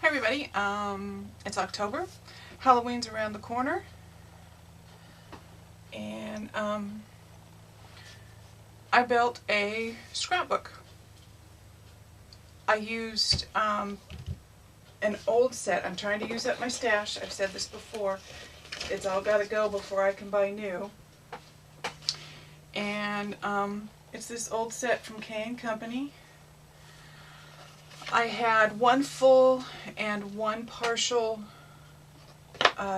Hi everybody, it's October, Halloween's around the corner, and I built a scrapbook. I used an old set. I'm trying to use up my stash. I've said this before. It's all got to go before I can buy new. And it's this old set from K & Company. I had one full and one partial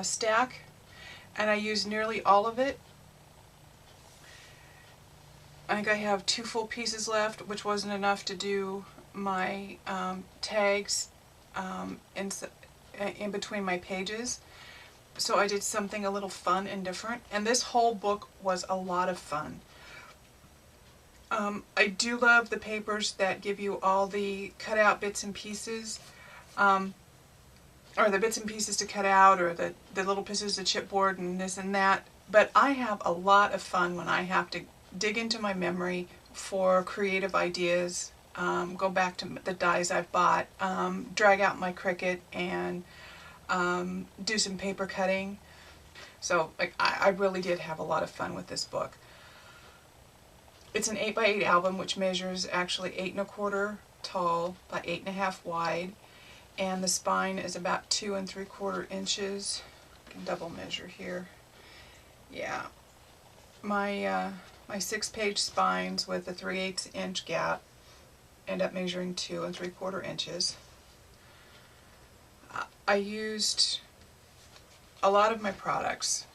stack, and I used nearly all of it. I think I have 2 full pieces left, which wasn't enough to do my tags in between my pages. So I did something a little fun and different, and this whole book was a lot of fun. I do love the papers that give you all the cut out bits and pieces, or the bits and pieces to cut out, or the little pieces of chipboard and this and that. But I have a lot of fun when I have to dig into my memory for creative ideas, go back to the dies I've bought, drag out my Cricut and do some paper cutting. So I really did have a lot of fun with this book. It's an 8x8 album, which measures actually 8 1/4 tall by 8 1/2 wide, and the spine is about 2 3/4 inches. I can double measure here. Yeah, my 6-page spines with a 3/8 inch gap end up measuring 2 3/4 inches. I used a lot of my products.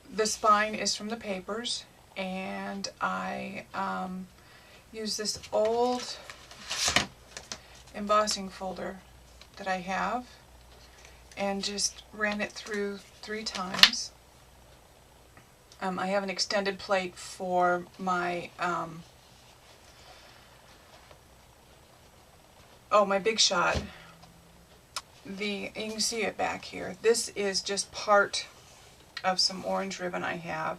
The spine is from the papers, and I use this old embossing folder that I have and just ran it through 3 times. I have an extended plate for my my Big Shot. You can see it back here. This is just part of some orange ribbon I have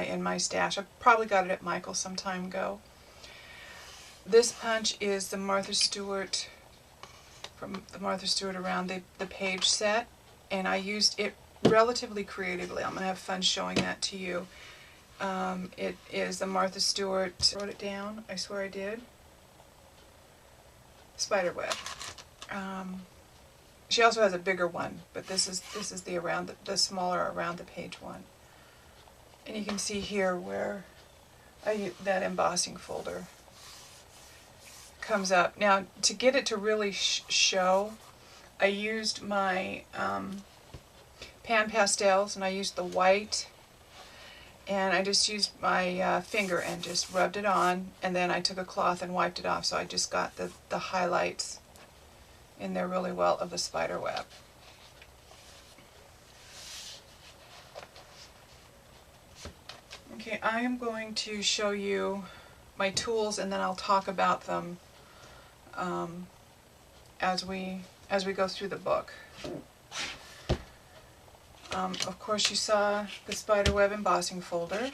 in my stash. I probably got it at Michael's some time ago. This punch is the Martha Stewart, from the Martha Stewart Around the Page set, and I used it relatively creatively. I'm going to have fun showing that to you. It is the Martha Stewart, wrote it down, I swear I did, Spiderweb. She also has a bigger one, but this is the smaller Around the Page one. And you can see here where that embossing folder comes up. Now, to get it to really show, I used my pan pastels, and I used the white, and I just used my finger and just rubbed it on, and then I took a cloth and wiped it off, so I just got the highlights in there really well of the spider web. Okay, I am going to show you my tools, and then I'll talk about them as we go through the book. Of course, you saw the Spiderweb embossing folder,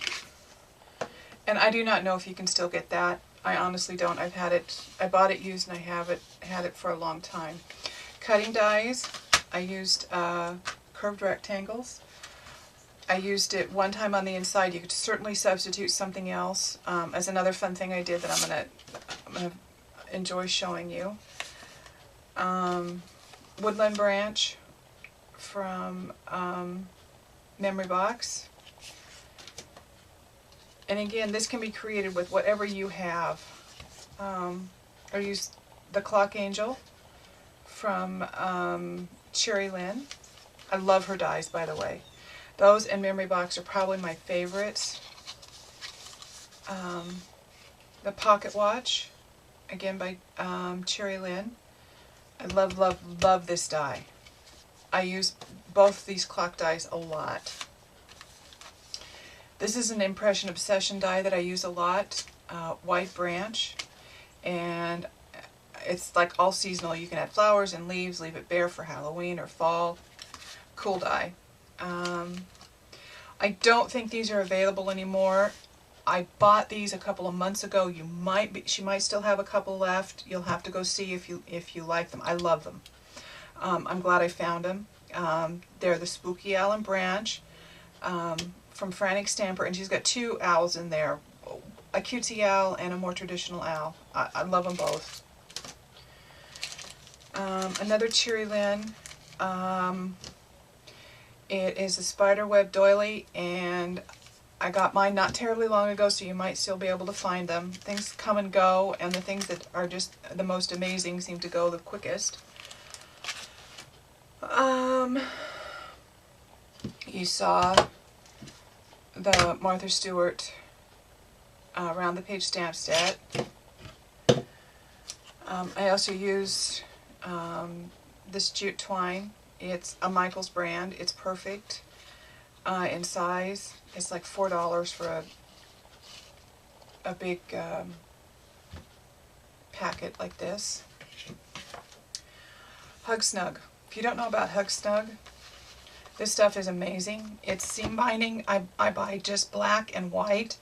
and I do not know if you can still get that. I honestly don't. I've had it. I bought it used, and I had it for a long time. Cutting dies. I used curved rectangles. I used it one time on the inside. You could certainly substitute something else. As another fun thing I did that I'm gonna enjoy showing you. Woodland branch from Memory Box. And again, this can be created with whatever you have. I used the Clock Angel from Cherry Lynn. I love her dies, by the way. Those and Memory Box are probably my favorites. The Pocket Watch, again by Cherry Lynn. I love, love, love this die. I use both these clock dies a lot. This is an Impression Obsession die that I use a lot, White Branch, and it's like all seasonal. You can add flowers and leaves, leave it bare for Halloween or fall. Cool die. I don't think these are available anymore. I bought these a couple of months ago. She might still have a couple left. You'll have to go see if you like them. I love them. I'm glad I found them. They're the Spooky Owl and Branch from Frantic Stamper, and she's got two owls in there, a cutesy owl and a more traditional owl. I love them both. Another Cheery Lynn. It is a Spiderweb doily, and I got mine not terribly long ago, so you might still be able to find them. Things come and go, and the things that are just the most amazing seem to go the quickest. You saw the Martha Stewart round the page stamp set. I also used this jute twine. It's a Michaels brand. It's perfect in size. It's like $4 for a big packet like this. Hug Snug. If you don't know about Hug Snug, this stuff is amazing. It's seam binding. I buy just black and white,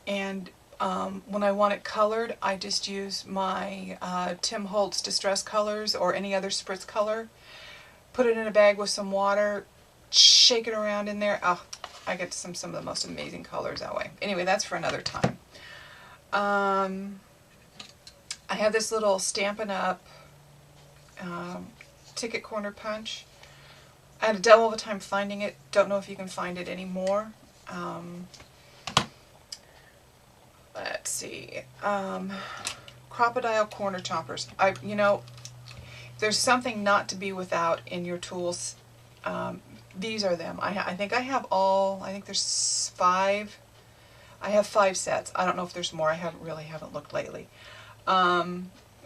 and when I want it colored, I just use my Tim Holtz Distress Colors or any other spritz color. Put it in a bag with some water, shake it around in there. Oh, I get some of the most amazing colors that way. Anyway, that's for another time. I have this little Stampin' Up! Ticket corner punch. I had a devil of a time finding it. Don't know if you can find it anymore. Let's see. Crocodile corner chompers. You know, there's something not to be without in your tools. These are them. I think I have all. I think there's 5. I have 5 sets. I don't know if there's more. I haven't looked lately.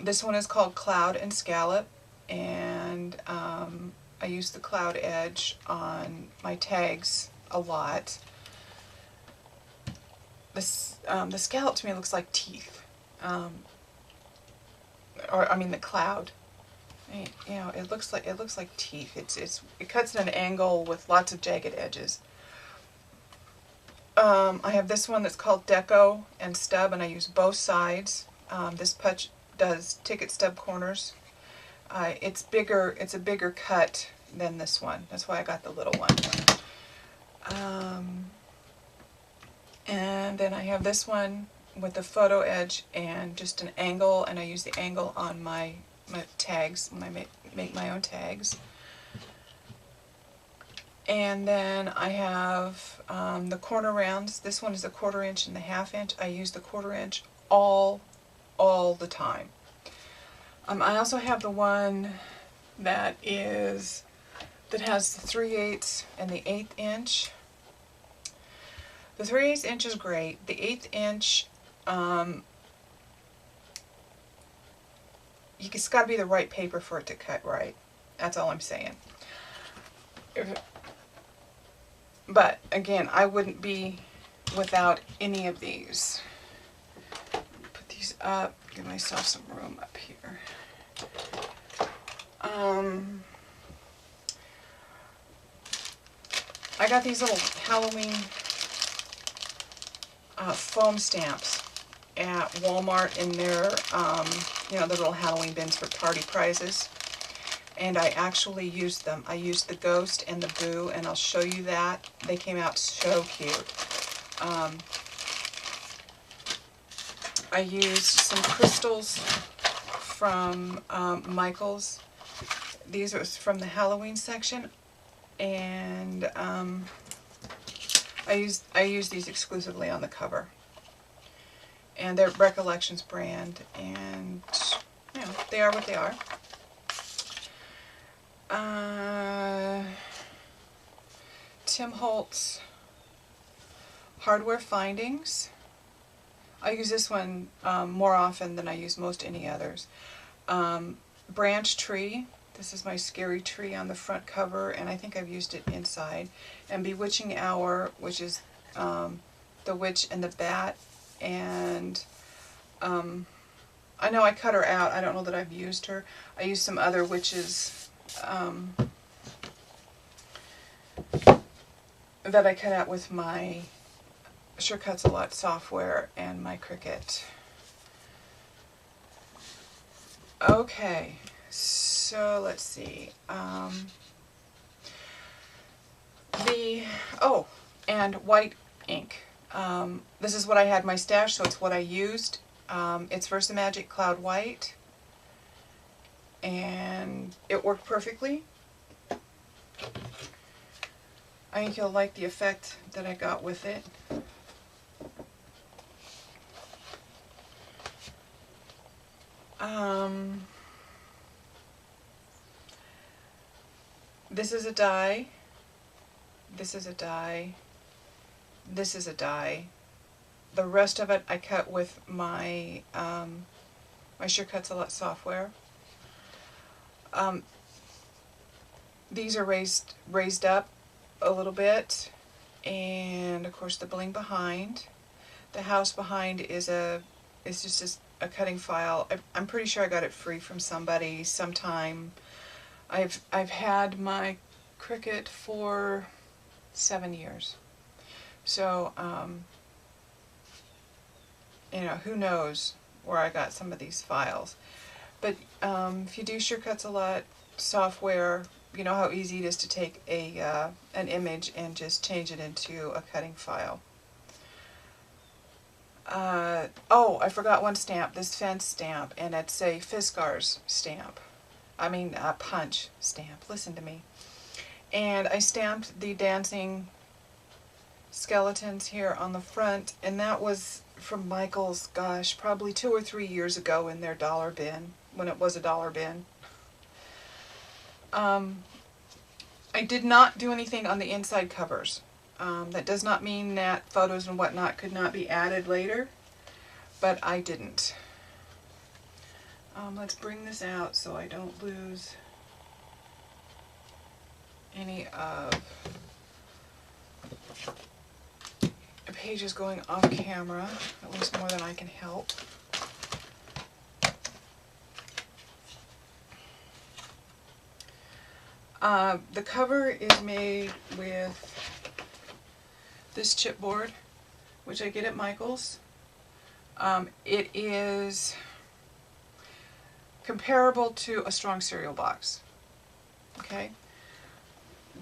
This one is called Cloud and Scallop, and I use the cloud edge on my tags a lot. The scallop to me looks like teeth, or I mean the cloud. You know, it looks like teeth. It cuts at an angle with lots of jagged edges. I have this one that's called Deco and Stub, and I use both sides. This punch does ticket stub corners. It's bigger. It's a bigger cut than this one. That's why I got the little one. And then I have this one with the photo edge and just an angle, and I use the angle on my tags when I make my own tags. And then I have the corner rounds. This one is a 1/4 inch and the 1/2 inch. I use the 1/4 inch all the time. I also have the one that has the 3/8 and the 1/8 inch. The 3/8 inch is great. The 1/8 inch, it's got to be the right paper for it to cut right. That's all I'm saying. But again, I wouldn't be without any of these. Put these up, give myself some room up here. I got these little Halloween foam stamps at Walmart in their, the little Halloween bins for party prizes. And I actually used them. I used the ghost and the boo, and I'll show you that. They came out so cute. I used some crystals from Michaels. These are from the Halloween section, and I use these exclusively on the cover. And they're Recollections brand, and they are what they are. Tim Holtz Hardware Findings. I use this one more often than I use most any others. Branch Tree. This is my scary tree on the front cover, and I think I've used it inside. And Bewitching Hour, which is the witch and the bat. And I know I cut her out. I don't know that I've used her. I used some other witches that I cut out with my Sure Cuts a Lot software and my Cricut. Okay, so let's see. And white ink. This is what I had in my stash, so it's what I used. It's Versamagic Cloud White, and it worked perfectly. I think you'll like the effect that I got with it. This is a die. This is a die. This is a die. The rest of it I cut with my my Sure Cuts a Lot software. These are raised up a little bit, and of course the bling behind. The house behind is just a cutting file. I'm pretty sure I got it free from somebody sometime. I've had my Cricut for 7 years, so you know, who knows where I got some of these files. But if you do Sure Cuts a Lot software, you know how easy it is to take an image and just change it into a cutting file. Oh, I forgot one stamp, this fence stamp, and it's a Fiskars stamp. I mean, a punch stamp, listen to me. And I stamped the dancing skeletons here on the front, and that was from Michael's, gosh, probably 2 or 3 years ago in their dollar bin, when it was a dollar bin. I did not do anything on the inside covers. That does not mean that photos and whatnot could not be added later, but I didn't. Let's bring this out so I don't lose any of the pages going off camera, at least more than I can help. The cover is made with this chipboard, which I get at Michael's. It is comparable to a strong cereal box. Okay?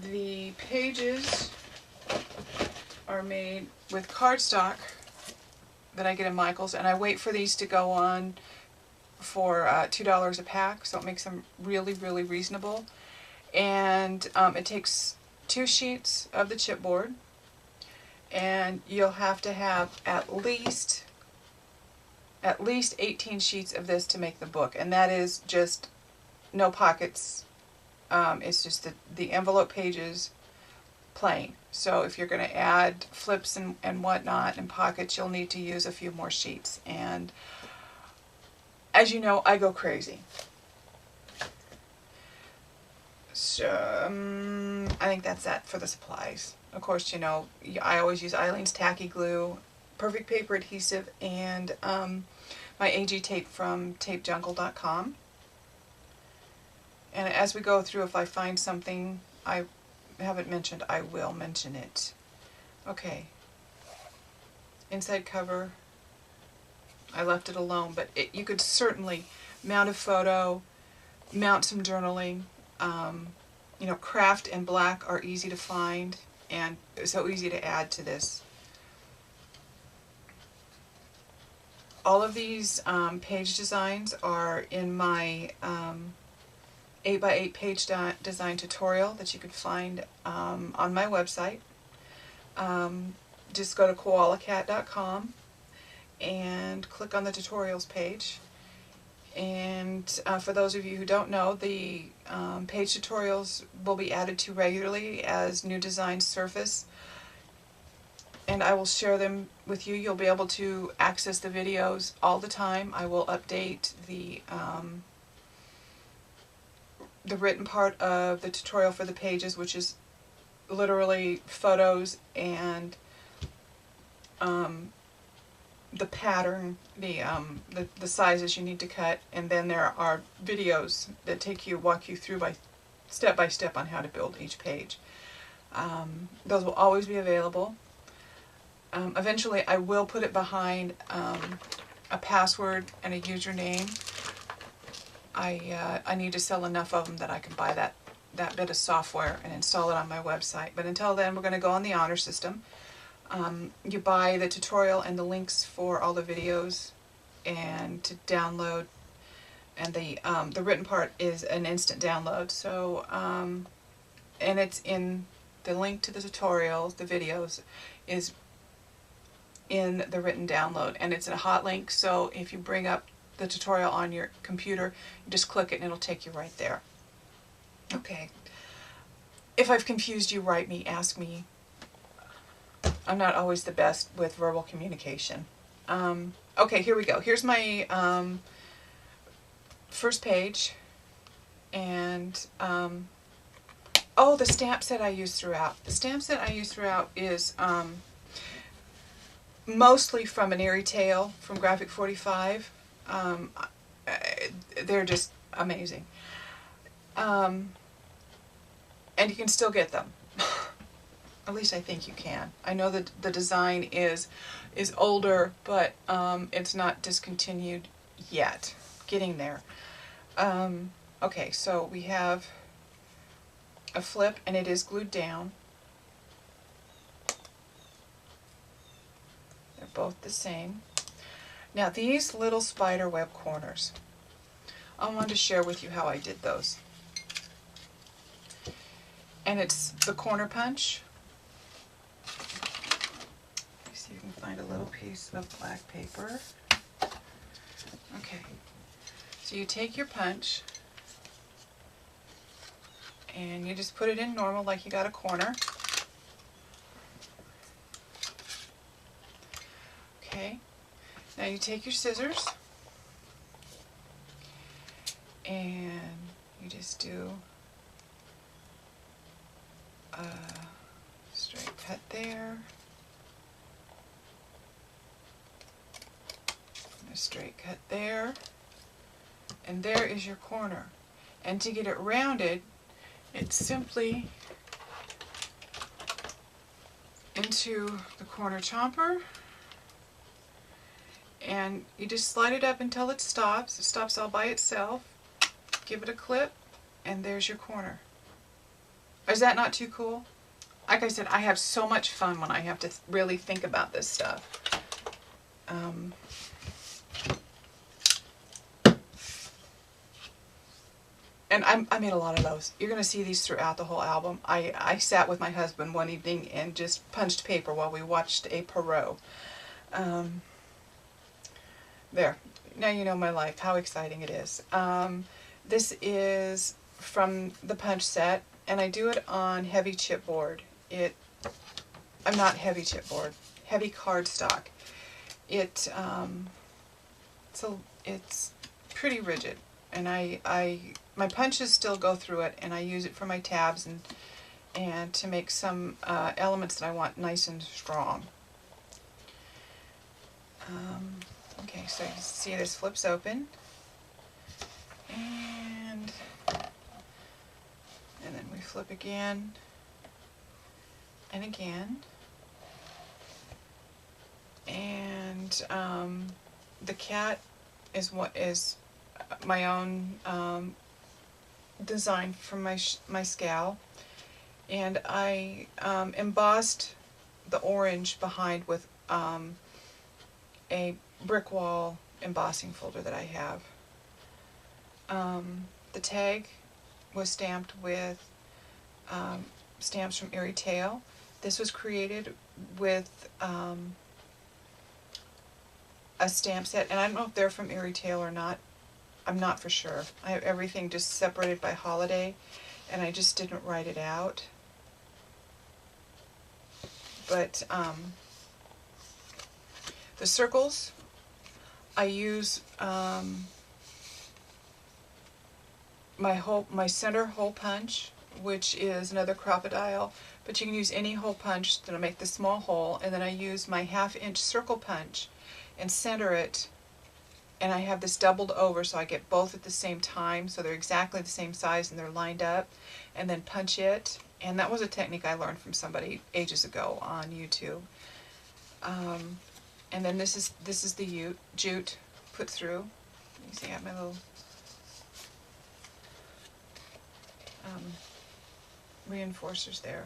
The pages are made with cardstock that I get at Michael's, and I wait for these to go on for $2 a pack, so it makes them really, really reasonable. And it takes 2 sheets of the chipboard, and you'll have to have at least 18 sheets of this to make the book, and that is just no pockets. It's just the envelope pages plain. So if you're going to add flips and whatnot and pockets, you'll need to use a few more sheets. And as you know, I go crazy. So I think that's that for the supplies. Of course, you know, I always use Eileen's tacky glue, perfect paper adhesive, and my AG tape from tapejungle.com. And as we go through, if I find something I haven't mentioned, I will mention it. Okay. Inside cover, I left it alone, but you could certainly mount a photo, mount some journaling. You know, craft and black are easy to find and so easy to add to this. All of these page designs are in my 8x8 page design tutorial that you can find on my website. Just go to koalacat.com and click on the tutorials page. And for those of you who don't know, the page tutorials will be added to regularly as new designs surface, and I will share them with you. You'll be able to access the videos all the time. I will update the written part of the tutorial for the pages, which is literally photos and the pattern, the sizes you need to cut, and then there are videos that walk you through step by step on how to build each page. Those will always be available. Eventually I will put it behind a password and a username. I need to sell enough of them that I can buy that bit of software and install it on my website. But until then, we're going to go on the honor system. You buy the tutorial and the links for all the videos and to download, and the written part is an instant download. So and it's in the link to the tutorials, the videos is in the written download, and it's a hot link, so if you bring up the tutorial on your computer, you just click it and it'll take you right there. Okay. If I've confused you, write me, ask me. I'm not always the best with verbal communication. Okay, here we go. Here's my first page, and oh, the stamp set I use throughout. The stamp set I use throughout is mostly from an Airy Tale from Graphic 45. They're just amazing. And you can still get them. At least I think you can. I know that the design is older, but it's not discontinued yet. Getting there. Okay, so we have a flip, and it is glued down. They're both the same. Now these little Spiderweb corners, I wanted to share with you how I did those. And it's the corner punch. Let me see if you can find a little piece of black paper. Okay, so you take your punch and you just put it in normal like you got a corner. Okay, now you take your scissors and you just do a straight cut there, and a straight cut there, and there is your corner. And to get it rounded, it's simply into the corner chomper, and you just slide it up until it stops. It stops all by itself. Give it a clip, and there's your corner. Is that not too cool? Like I said, I have so much fun when I have to really think about this stuff. And I made a lot of those. You're going to see these throughout the whole album. I sat with my husband one evening and just punched paper while we watched a Perot. There. Now you know my life, how exciting it is. This is from the punch set, and I do it on heavy chipboard. I'm not heavy chipboard, heavy cardstock. It's pretty rigid, and my punches still go through it, and I use it for my tabs and to make some elements that I want nice and strong. Okay, so you see this flips open, and then we flip again and again, and the cat is what is my own design from my scowl, and I embossed the orange behind with a brick wall embossing folder that I have. The tag was stamped with stamps from Airy Tale. This was created with a stamp set, and I don't know if they're from Airy Tale or not. I'm not for sure. I have everything just separated by holiday, and I just didn't write it out. But the circles, I use my center hole punch, which is another crocodile, but you can use any hole punch that'll make the small hole, and then I use my 1/2 inch circle punch and center it, and I have this doubled over so I get both at the same time, so they're exactly the same size and they're lined up, and then punch it. And that was a technique I learned from somebody ages ago on YouTube. And then this is the jute put through. You see I have my little reinforcers there.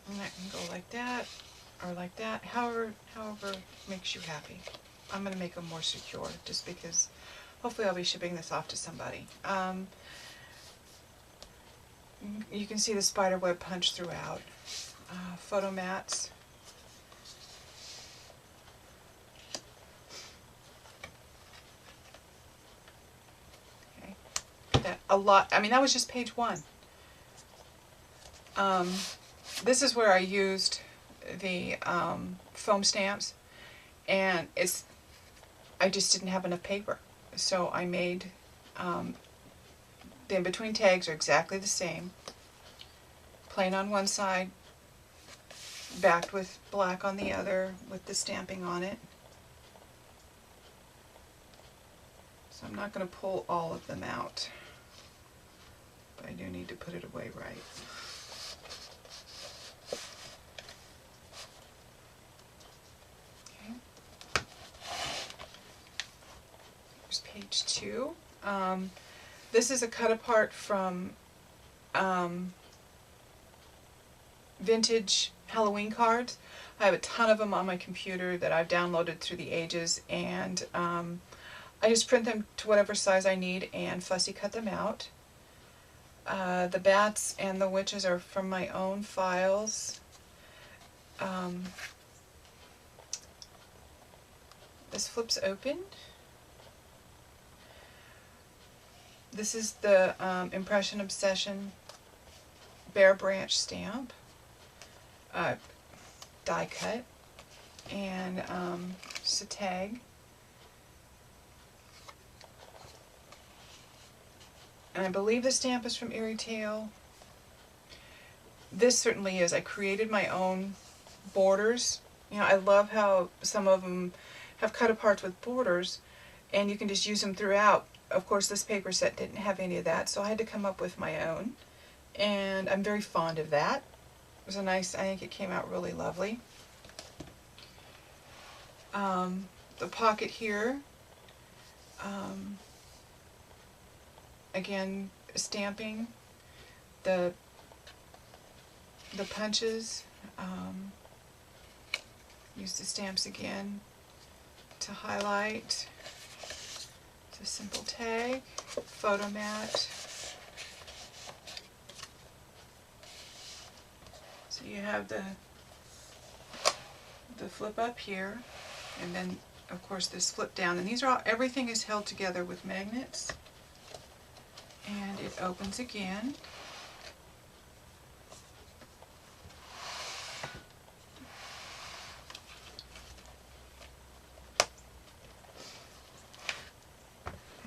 And that can go like that, or like that, however makes you happy. I'm going to make them more secure, just because hopefully I'll be shipping this off to somebody. You can see the spiderweb punch throughout. Photo mats. Okay, that a lot. I mean, that was just page 1. This is where I used the foam stamps, and I just didn't have enough paper, so I made the in-between tags are exactly the same, plain on one side, backed with black on the other, with the stamping on it. So I'm not going to pull all of them out, but I do need to put it away right. Page 2. This is a cut apart from vintage Halloween cards. I have a ton of them on my computer that I've downloaded through the ages, and I just print them to whatever size I need and fussy cut them out. The bats and the witches are from my own files. This flips open. This is the Impression Obsession Bare Branch stamp, die cut, and just a tag. And I believe the stamp is from Erie Tale. This certainly is. I created my own borders. You know, I love how some of them have cut aparts with borders, and you can just use them throughout. Of course, this paper set didn't have any of that, so I had to come up with my own, and I'm very fond of that. It was a nice, I think it came out really lovely. The pocket here, again, stamping, the punches, use the stamps again to highlight. A simple tag, photo mat. So you have the flip up here, and then of course this flip down, and these are all, everything is held together with magnets, and it opens again.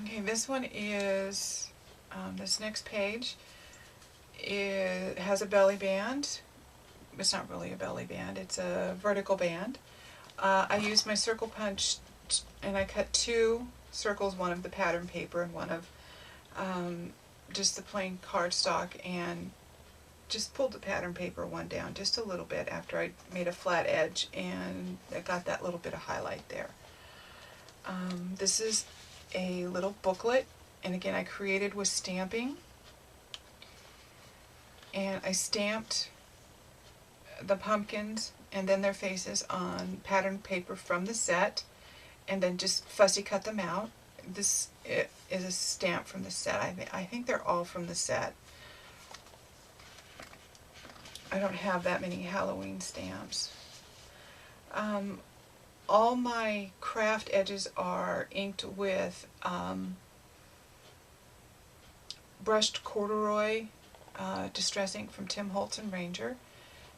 Okay, this one is, this next page, it has a belly band. It's not really a belly band, it's a vertical band. I used my circle punch, and I cut 2 circles, one of the pattern paper and one of just the plain cardstock, and just pulled the pattern paper one down just a little bit after I made a flat edge, and I got that little bit of highlight there. This is a little booklet, and again I created with stamping, and I stamped the pumpkins and then their faces on pattern paper from the set, and then just fussy cut them out. This is a stamp from the set. I think they're all from the set. I don't have that many Halloween stamps. All my craft edges are inked with brushed corduroy distress ink from Tim Holtz and Ranger,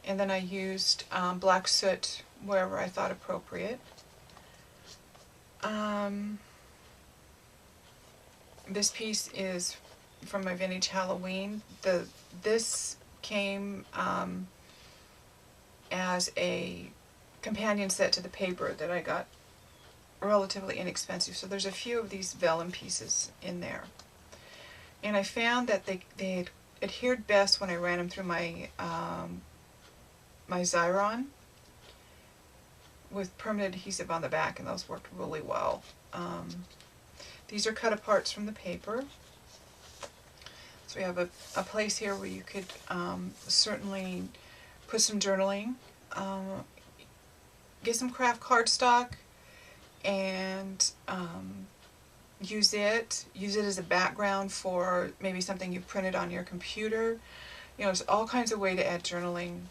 and then I used black soot wherever I thought appropriate. This piece is from my vintage Halloween. This came as a companion set to the paper that I got relatively inexpensive. So there's a few of these vellum pieces in there. And I found that they had adhered best when I ran them through my my Xyron with permanent adhesive on the back, and those worked really well. These are cut aparts from the paper. So we have a place here where you could certainly put some journaling, get some craft cardstock, and use it as a background for maybe something you printed on your computer. You know, there's all kinds of ways to add journaling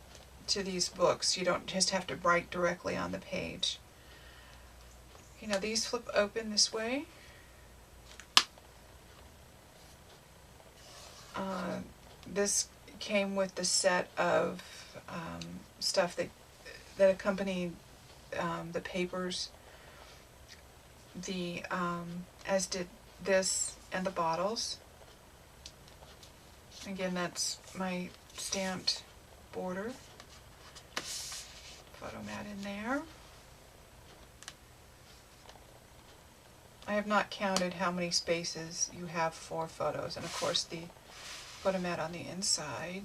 to these books. You don't just have to write directly on the page. You know, these flip open this way. This came with the set of stuff that accompanied the papers, as did this and the bottles. Again, that's my stamped border. Photo mat in there. I have not counted how many spaces you have for photos, and of course the photo mat on the inside.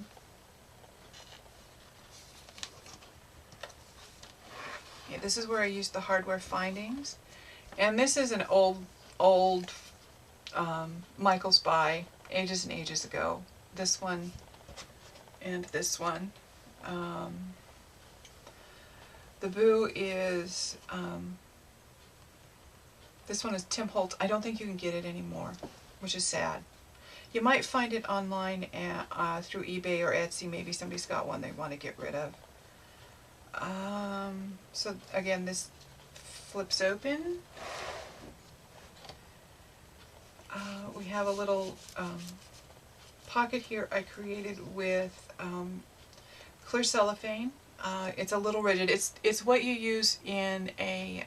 Yeah, this is where I used the hardware findings, and this is an old Michael's buy, ages and ages ago. This one and this one. The Boo is, this one is Tim Holtz. I don't think you can get it anymore, which is sad. You might find it online through eBay or Etsy. Maybe somebody's got one they want to get rid of. So again, this flips open. We have a little pocket here I created with clear cellophane. It's a little rigid. It's what you use in a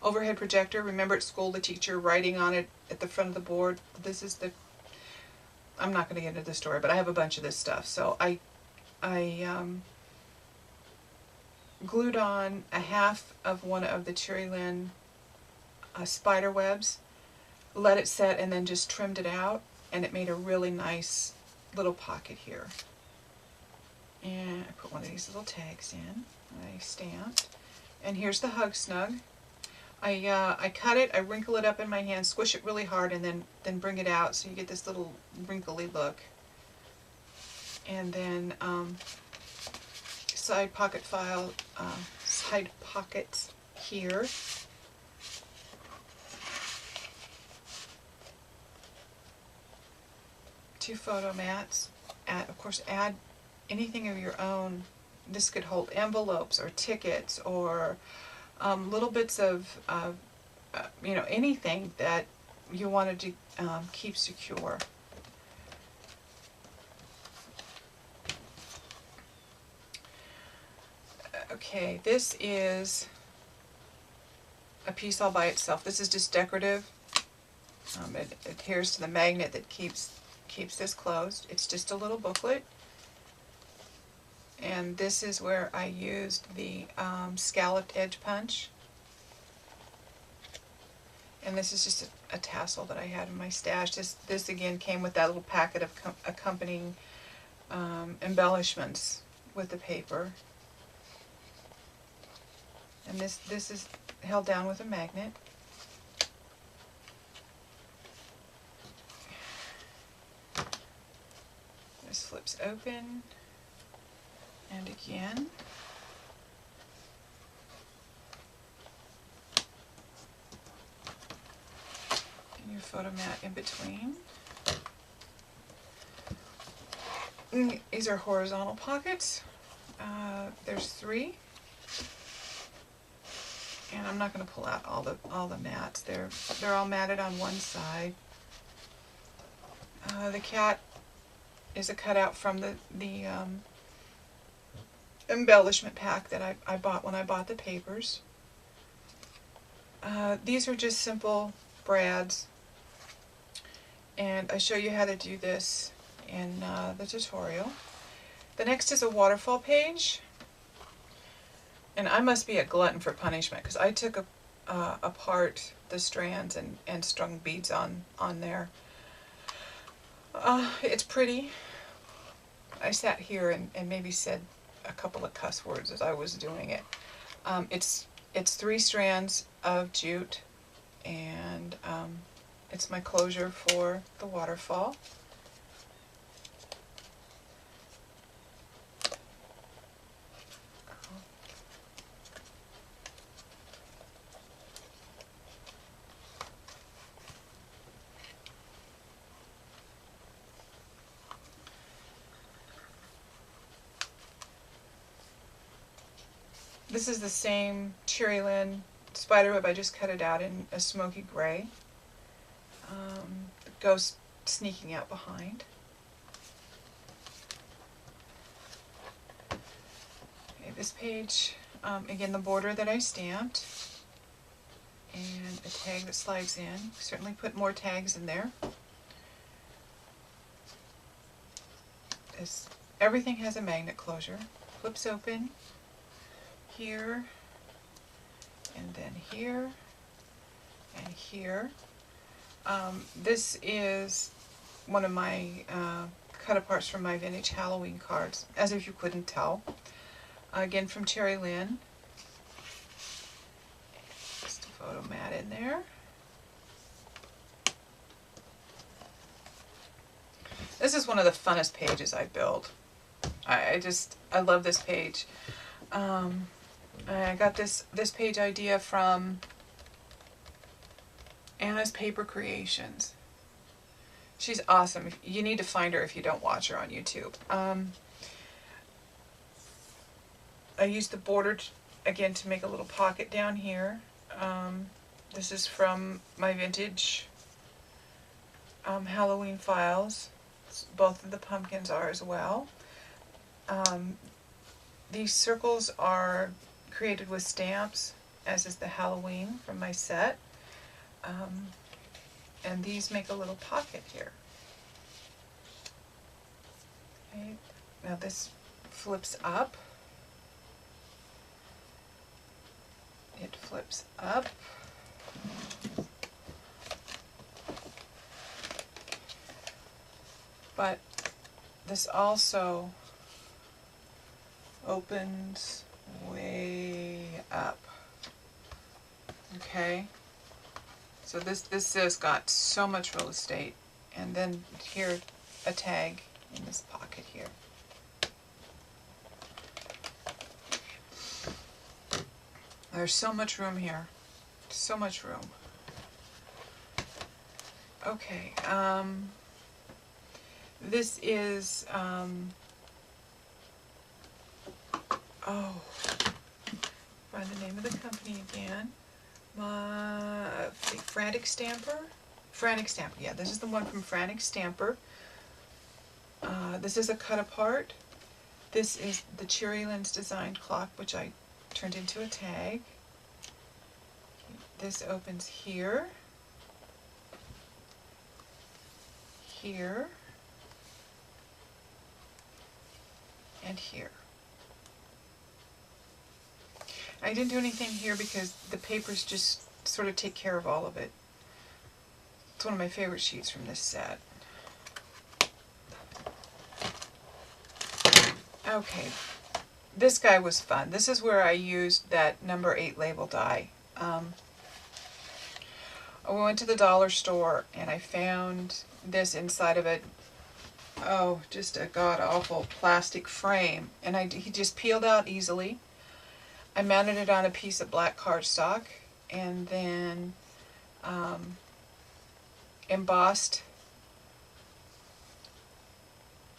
overhead projector. Remember at school the teacher writing on it at the front of the board? This is the, I'm not going to get into the story, but I have a bunch of this stuff. So I glued on a half of one of the Cherry Lynn spider webs, let it set, and then just trimmed it out, and it made a really nice little pocket here. And I put one of these little tags in. I stamped. And here's the Hug Snug. I cut it, I wrinkle it up in my hand, squish it really hard, and then bring it out so you get this little wrinkly look. And then side pocket file, side pockets here. Two photo mats. Of course, add anything of your own. This could hold envelopes or tickets or little bits of you know, anything that you wanted to keep secure. Okay, this is a piece all by itself. This is just decorative. It adheres to the magnet that keeps this closed. It's just a little booklet. And this is where I used the scalloped edge punch. And this is just a tassel that I had in my stash. This again came with that little packet of accompanying embellishments with the paper. And this is held down with a magnet. This flips open. And again. And your photo mat in between. And these are horizontal pockets. There's 3. And I'm not going to pull out all the mats. They're all matted on one side. The cat is a cutout from the embellishment pack that I bought when I bought the papers. These are just simple brads, and I show you how to do this in the tutorial. The next is a waterfall page, and I must be a glutton for punishment because I took apart the strands and strung beads on there. It's pretty. I sat here and maybe said a couple of cuss words as I was doing it. It's 3 strands of jute, and it's my closure for the waterfall. This is the same Cherry-Lin Spiderweb. I just cut it out in a smoky gray. It goes sneaking out behind. Okay, this page, again, the border that I stamped, and a tag that slides in. Certainly put more tags in there. Everything has a magnet closure. Flips open. Here, and then here, and here. This is one of my cut-aparts from my vintage Halloween cards, as if you couldn't tell. Again, from Cherry-Lin. Just a photo mat in there. This is one of the funnest pages I built. I love this page. I got this page idea from Anna's Paper Creations. She's awesome. You need to find her if you don't watch her on YouTube. I used the border again to make a little pocket down here. This is from my vintage Halloween files. Both of the pumpkins are as well. These circles are created with stamps, as is the Halloween from my set. And these make a little pocket here. Okay. Now this flips up. It flips up. But this also opens way up. Okay, so this has got so much real estate, and then here a tag in this pocket here. There's so much room here, so much room. Okay, this is find the name of the company again. Frantic Stamper? Frantic Stamper, yeah, this is the one from Frantic Stamper. This is a cut apart. This is the Cherry-Lin's designed clock, which I turned into a tag. This opens here, here, and here. I didn't do anything here because the papers just sort of take care of all of it. It's one of my favorite sheets from this set. Okay, this guy was fun. This is where I used that number 8 label die. I went to the dollar store and I found this inside of it. Oh, just a god-awful plastic frame. And he just peeled out easily. I mounted it on a piece of black cardstock and then embossed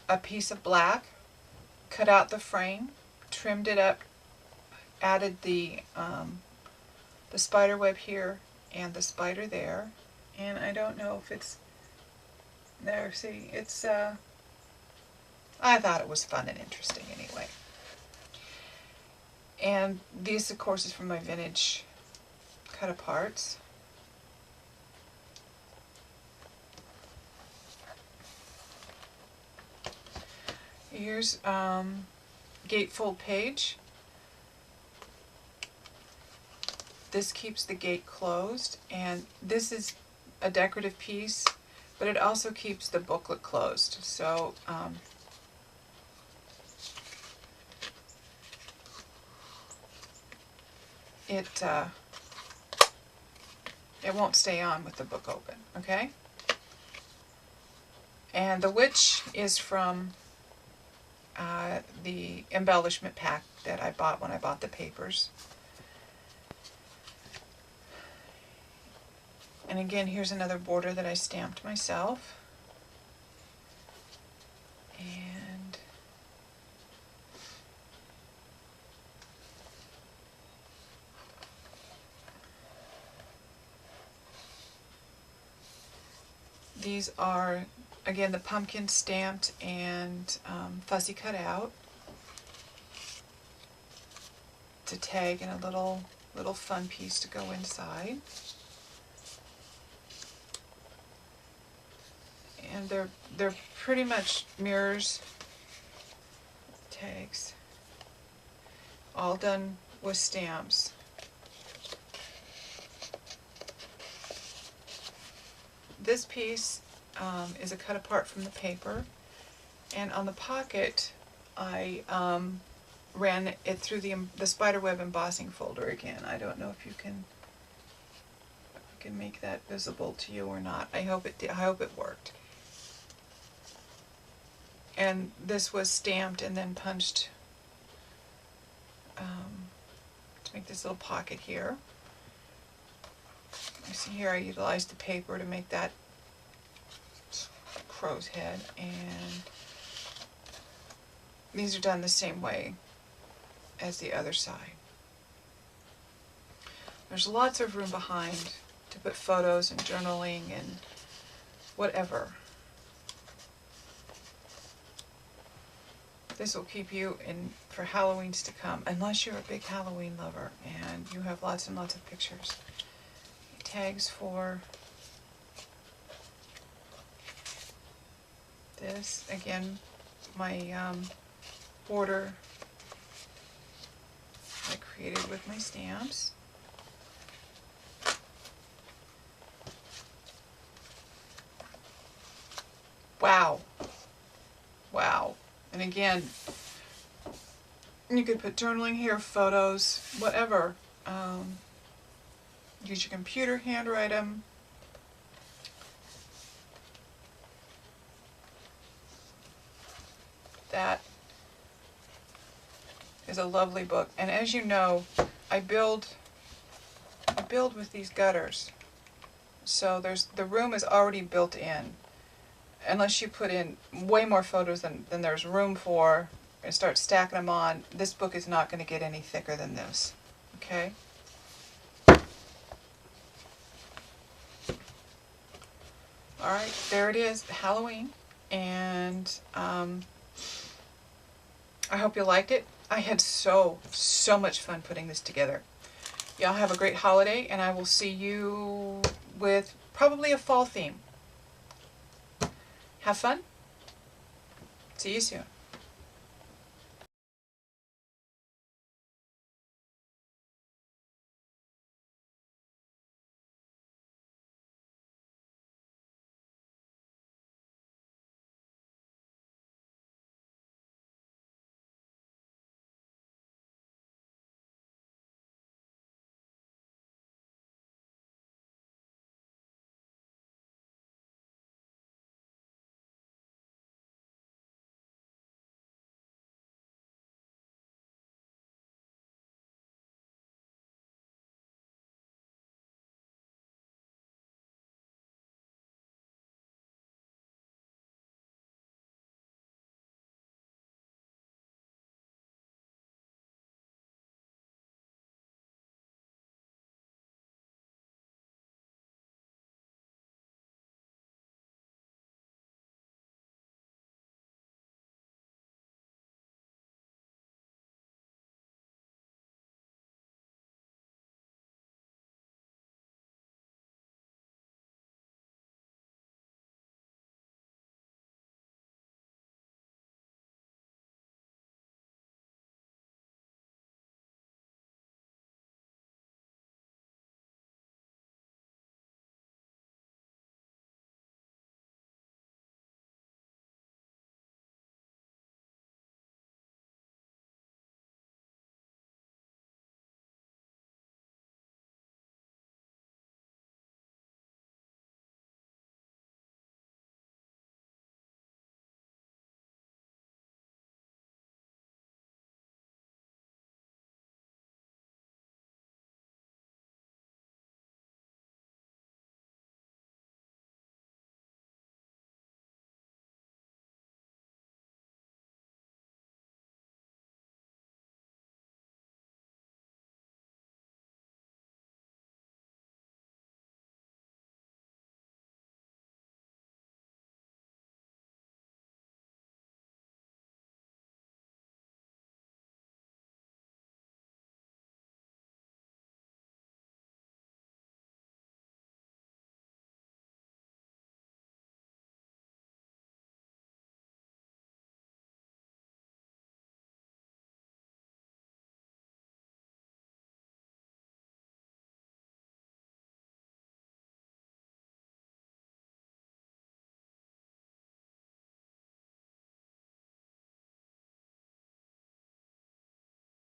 a piece of black, cut out the frame, trimmed it up, added the spider web here and the spider there, and I don't know if it's there. See, it's I thought it was fun and interesting anyway. And these, of course, is from my vintage cut-aparts. Here's gatefold page. This keeps the gate closed, and this is a decorative piece, but it also keeps the booklet closed. So it won't stay on with the book open, okay? And the witch is from the embellishment pack that I bought when I bought the papers. And again, here's another border that I stamped myself. And these are, again, the pumpkin stamped and fuzzy cut out to tag in a little fun piece to go inside. And they're pretty much mirrors, tags, all done with stamps. This piece is a cut apart from the paper, and on the pocket I ran it through the Spiderweb embossing folder again. I don't know if you can make that visible to you or not. I hope it did. I hope it worked. And this was stamped and then punched to make this little pocket here. You see here I utilized the paper to make that crow's head, and these are done the same way as the other side. There's lots of room behind to put photos and journaling and whatever. This will keep you in for Halloweens to come, unless you're a big Halloween lover and you have lots and lots of pictures. Tags for this, again, my border I created with my stamps. Wow. Wow. And again, you could put journaling here, photos, whatever. Use your computer, handwrite them. That is a lovely book. And as you know, I build with these gutters. So the room is already built in. Unless you put in way more photos than there's room for and start stacking them on, this book is not going to get any thicker than this. Okay? Alright, there it is, Halloween. And I hope you liked it. I had so much fun putting this together. Y'all have a great holiday, and I will see you with probably a fall theme. Have fun. See you soon.